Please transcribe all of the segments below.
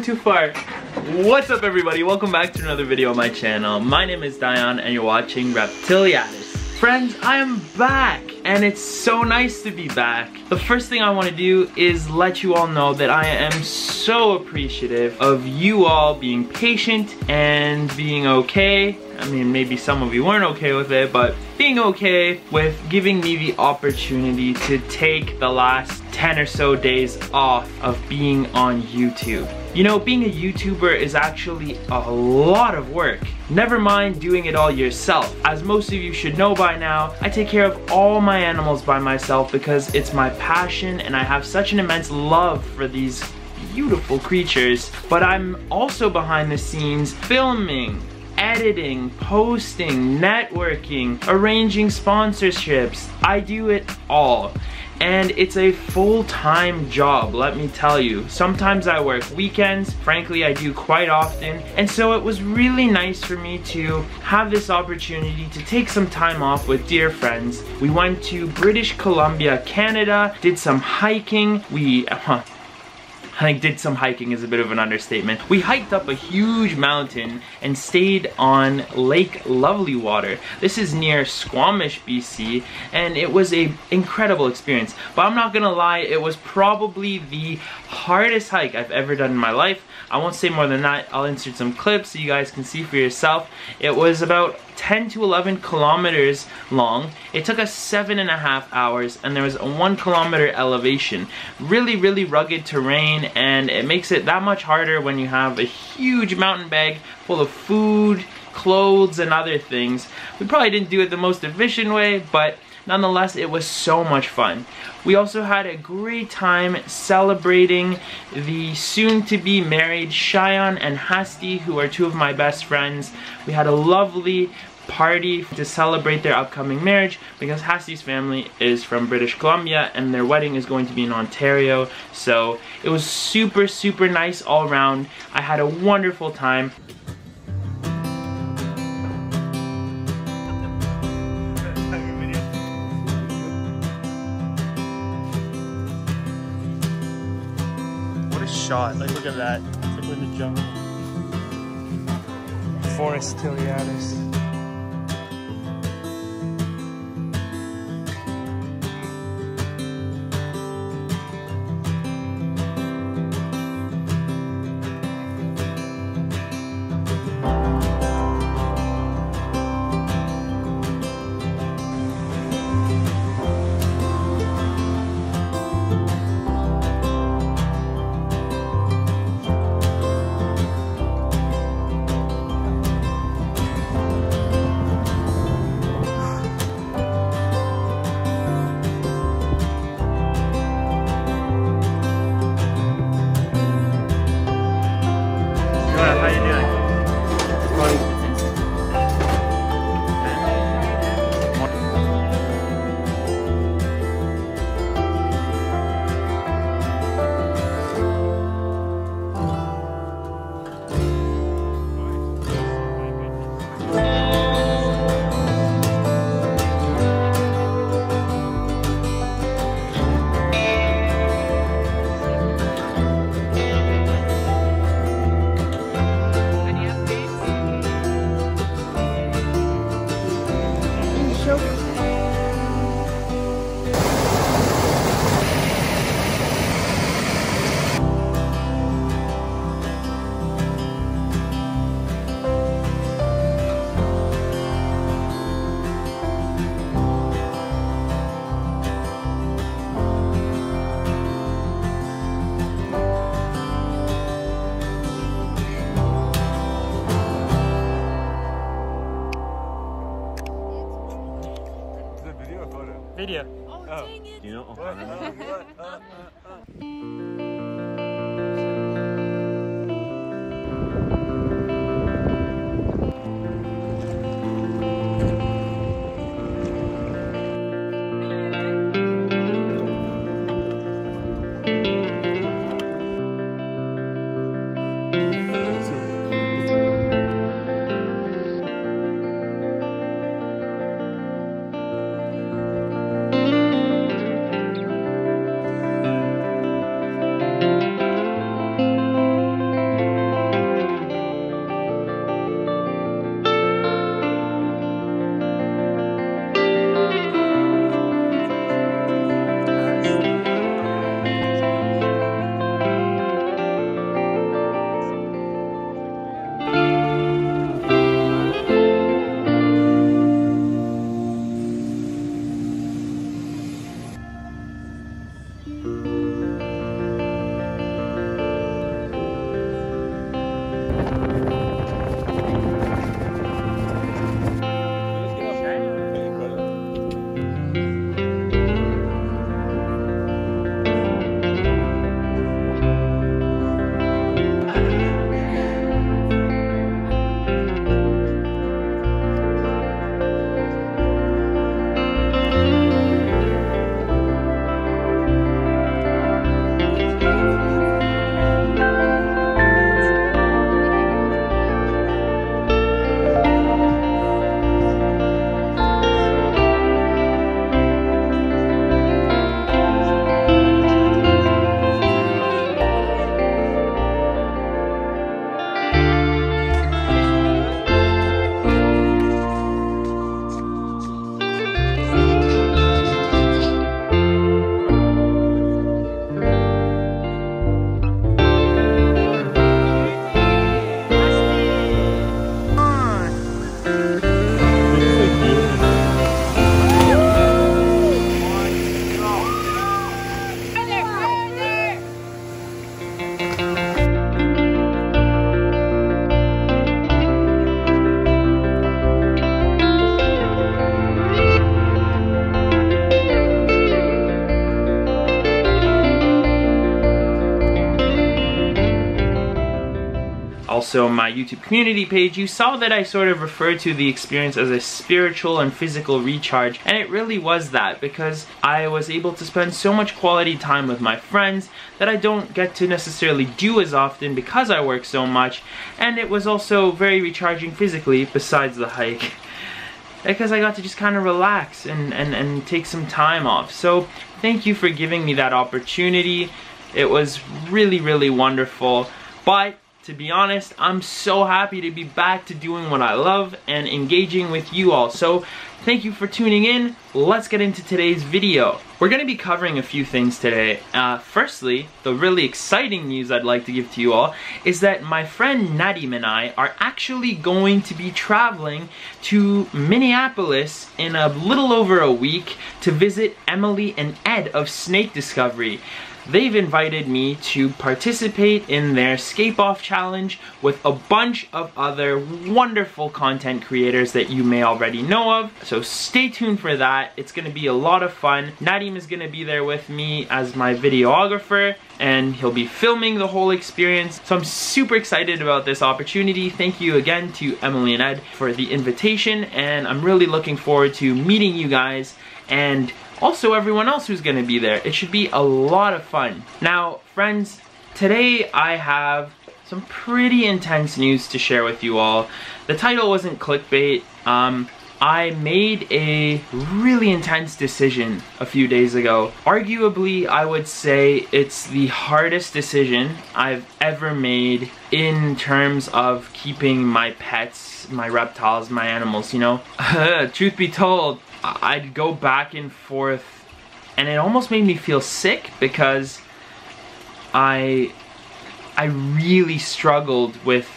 too far. What's up everybody? Welcome back to another video on my channel. My name is Dion and you're watching Reptiliatus. Friends, I am back and it's so nice to be back. The first thing I want to do is let you all know that I am so appreciative of you all being patient and being okay. I mean, maybe some of you weren't okay with it, but being okay with giving me the opportunity to take the last 10 or so days off of being on YouTube. You know, being a YouTuber is actually a lot of work. Never mind doing it all yourself. As most of you should know by now, I take care of all my animals by myself because it's my passion and I have such an immense love for these beautiful creatures. But I'm also behind the scenes filming, editing, posting, networking, arranging sponsorships. I do it all. And it's a full-time job, let me tell you. Sometimes I work weekends, frankly I do quite often, and so it was really nice for me to have this opportunity to take some time off with dear friends. We went to British Columbia, Canada, did some hiking. I think did some hiking is a bit of an understatement. We hiked up a huge mountain and stayed on Lake Lovely Water. This is near Squamish, BC, and it was an incredible experience. But I'm not gonna lie, it was probably the hardest hike I've ever done in my life. I won't say more than that. I'll insert some clips so you guys can see for yourself. It was about 10 to 11 kilometers long. It took us 7.5 hours and there was a 1 kilometer elevation. Really, really rugged terrain, and it makes it that much harder when you have a huge mountain bag full of food, clothes, and other things. We probably didn't do it the most efficient way, but nonetheless, it was so much fun. We also had a great time celebrating the soon-to-be married Cheyenne and Hasti, who are two of my best friends. We had a lovely party to celebrate their upcoming marriage because Hasti's family is from British Columbia and their wedding is going to be in Ontario. So it was super, super nice all around. I had a wonderful time. Shot. Like, look at that. It's like we're in the jungle. Reptiliatus. Video. Oh, dang it. You know, also my YouTube community page, you saw that I sort of referred to the experience as a spiritual and physical recharge, and it really was that, because I was able to spend so much quality time with my friends that I don't get to necessarily do as often because I work so much, and it was also very recharging physically besides the hike, because I got to just kind of relax and take some time off. So thank you for giving me that opportunity. It was really, really wonderful. But to be honest, I'm so happy to be back to doing what I love and engaging with you all. So thank you for tuning in. Let's get into today's video. We're going to be covering a few things today. Firstly, the really exciting news I'd like to give to you all is that my friend Nadim and I are actually going to be traveling to Minneapolis in a little over a week to visit Emily and Ed of Snake Discovery. They've invited me to participate in their Scape Off Challenge with a bunch of other wonderful content creators that you may already know of. So stay tuned for that. It's going to be a lot of fun. Nadim is going to be there with me as my videographer, and he'll be filming the whole experience. So I'm super excited about this opportunity. Thank you again to Emily and Ed for the invitation, and I'm really looking forward to meeting you guys and also everyone else who's gonna be there. It should be a lot of fun. Now, friends, today I have some pretty intense news to share with you all. The title wasn't clickbait. I made a really intense decision a few days ago. Arguably, I would say it's the hardest decision I've ever made in terms of keeping my pets, my reptiles, my animals, you know? Truth be told, I'd go back and forth, and it almost made me feel sick because I really struggled with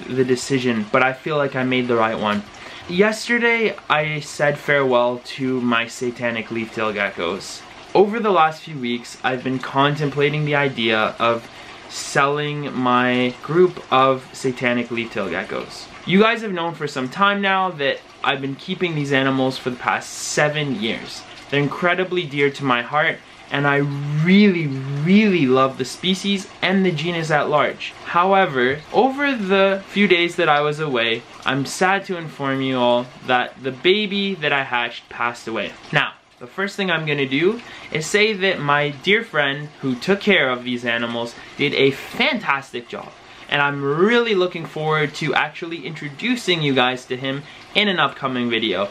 the decision, but I feel like I made the right one. Yesterday, I said farewell to my satanic leaf-tailed geckos. Over the last few weeks, I've been contemplating the idea of selling my group of satanic leaf-tailed geckos. You guys have known for some time now that I've been keeping these animals for the past 7 years. They're incredibly dear to my heart, and I really, really love the species and the genus at large. However, over the few days that I was away, I'm sad to inform you all that the baby that I hatched passed away. Now, the first thing I'm gonna do is say that my dear friend who took care of these animals did a fantastic job. And I'm really looking forward to actually introducing you guys to him in an upcoming video.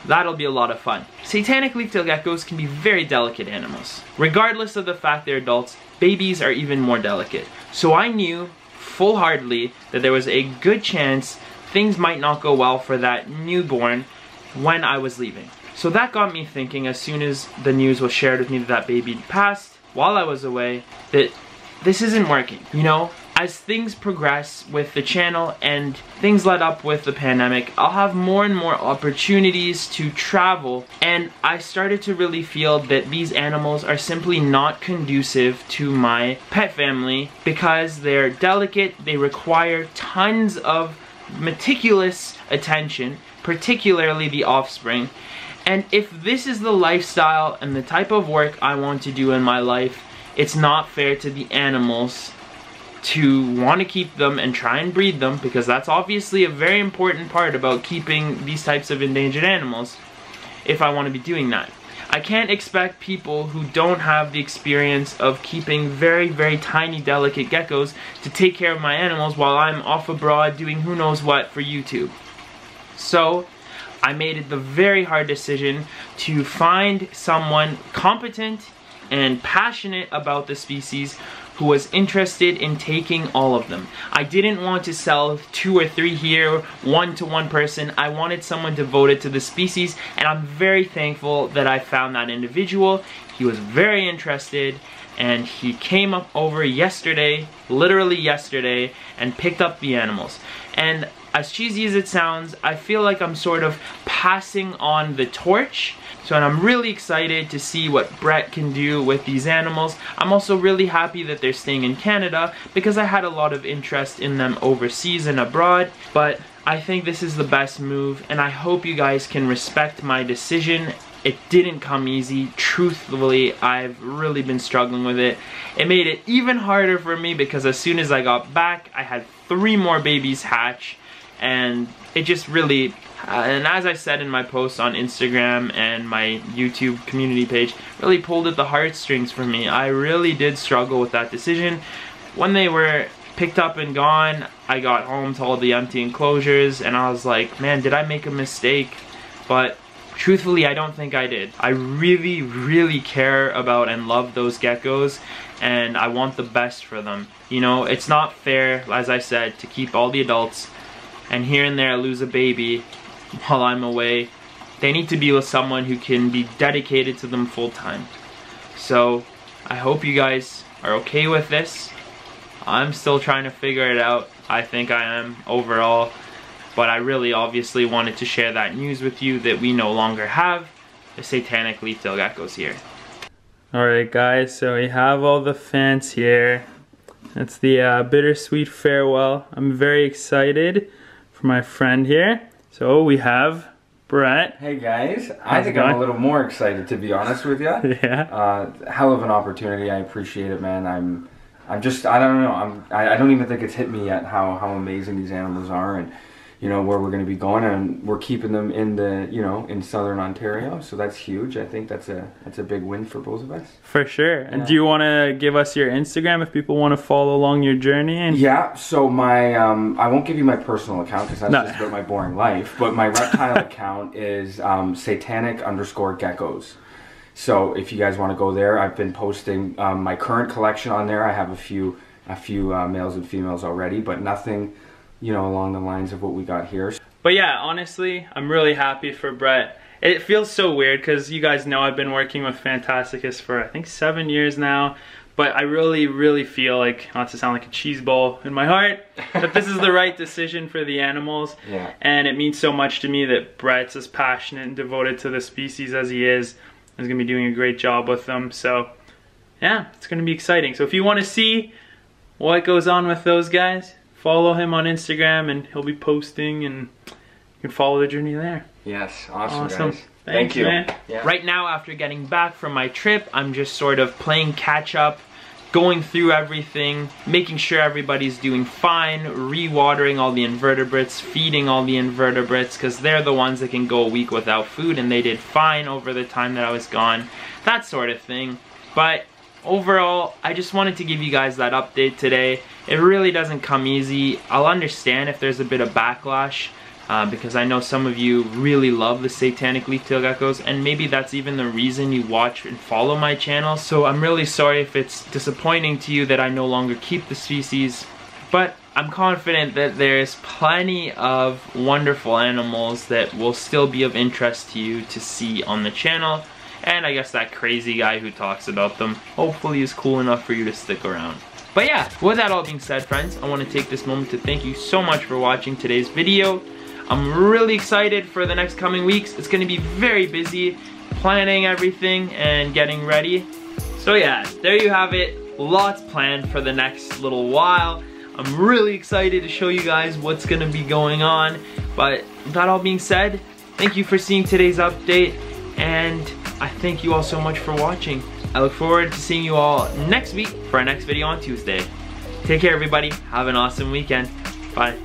That'll be a lot of fun. Satanic leaf-tailed geckos can be very delicate animals. Regardless of the fact they're adults, babies are even more delicate. So I knew full-heartedly that there was a good chance things might not go well for that newborn when I was leaving. So that got me thinking, as soon as the news was shared with me that that baby passed while I was away, that this isn't working, you know? As things progress with the channel and things let up with the pandemic, I'll have more and more opportunities to travel, and I started to really feel that these animals are simply not conducive to my pet family because they're delicate, they require tons of meticulous attention, particularly the offspring. And if this is the lifestyle and the type of work I want to do in my life, it's not fair to the animals to want to keep them and try and breed them, because that's obviously a very important part about keeping these types of endangered animals if I want to be doing that. I can't expect people who don't have the experience of keeping very, very tiny, delicate geckos to take care of my animals while I'm off abroad doing who knows what for YouTube. So I made the very hard decision to find someone competent and passionate about the species who was interested in taking all of them. I didn't want to sell 2 or 3 here, one to one person. I wanted someone devoted to the species, and I'm very thankful that I found that individual. He was very interested, and he came up over yesterday, literally yesterday, and picked up the animals. And as cheesy as it sounds, I feel like I'm sort of passing on the torch. So, and I'm really excited to see what Brett can do with these animals. I'm also really happy that they're staying in Canada because I had a lot of interest in them overseas and abroad. But I think this is the best move, and I hope you guys can respect my decision It didn't come easy. Truthfully, I've really been struggling with it. It made it even harder for me because as soon as I got back, I had 3 more babies hatch, and it just really, and as I said in my post on Instagram and my YouTube community page, really pulled at the heartstrings for me. I really did struggle with that decision. When they were picked up and gone, I got home to all the empty enclosures and I was like, man, did I make a mistake? But truthfully, I don't think I did. I really care about and love those geckos, and I want the best for them. You know, it's not fair, as I said, to keep all the adults and here and there lose a baby while I'm away. They need to be with someone who can be dedicated to them full time. So I hope you guys are okay with this. I'm still trying to figure it out. I think I am overall. But I really obviously wanted to share that news with you that we no longer have the satanic leaf-tailed geckos here. Alright guys, so we have all the fans here. That's the bittersweet farewell. I'm very excited for my friend here. So we have Brett. Hey guys, I think I'm a little more excited, to be honest with you. Yeah. Hell of an opportunity. I appreciate it, man. I'm just, I don't know. I don't even think it's hit me yet how amazing these animals are, and you know where we're going to be going, and we're keeping them in the, you know, in southern Ontario, so that's huge. I think that's a big win for both of us. For sure. And do you want to give us your Instagram if people want to follow along your journey? And yeah, so my I won't give you my personal account because that's just about my boring life, but my reptile account is satanic_geckos. So if you guys want to go there, I've been posting my current collection on there. I have a few males and females already, but nothing, you know, along the lines of what we got here. But yeah, honestly, I'm really happy for Brett. It feels so weird because you guys know I've been working with Fantasticus for I think 7 years now. But I really feel like, not to sound like a cheese ball in my heart, that this is the right decision for the animals. Yeah. And it means so much to me that Brett's as passionate and devoted to the species as he is. He's going to be doing a great job with them. So yeah, it's going to be exciting. So if you want to see what goes on with those guys, follow him on Instagram and he'll be posting, and you can follow the journey there. Yes, awesome. Guys. Thank you, man. Yeah. Right now, after getting back from my trip, I'm just sort of playing catch up, going through everything, making sure everybody's doing fine, re-watering all the invertebrates, feeding all the invertebrates, because they're the ones that can go a week without food, and they did fine over the time that I was gone, that sort of thing. But overall, I just wanted to give you guys that update today. It really doesn't come easy. I'll understand if there's a bit of backlash, because I know some of you really love the satanic leaf-tailed geckos, and maybe that's even the reason you watch and follow my channel. So I'm really sorry if it's disappointing to you that I no longer keep the species, but I'm confident that there's plenty of wonderful animals that will still be of interest to you to see on the channel. And I guess that crazy guy who talks about them hopefully is cool enough for you to stick around. But yeah, with that all being said, friends, I want to take this moment to thank you so much for watching today's video. I'm really excited for the next coming weeks. It's going to be very busy planning everything and getting ready. So yeah, there you have it. Lots planned for the next little while. I'm really excited to show you guys what's going to be going on. But that all being said, thank you for seeing today's update, and I thank you all so much for watching. I look forward to seeing you all next week for our next video on Tuesday. Take care, everybody. Have an awesome weekend. Bye.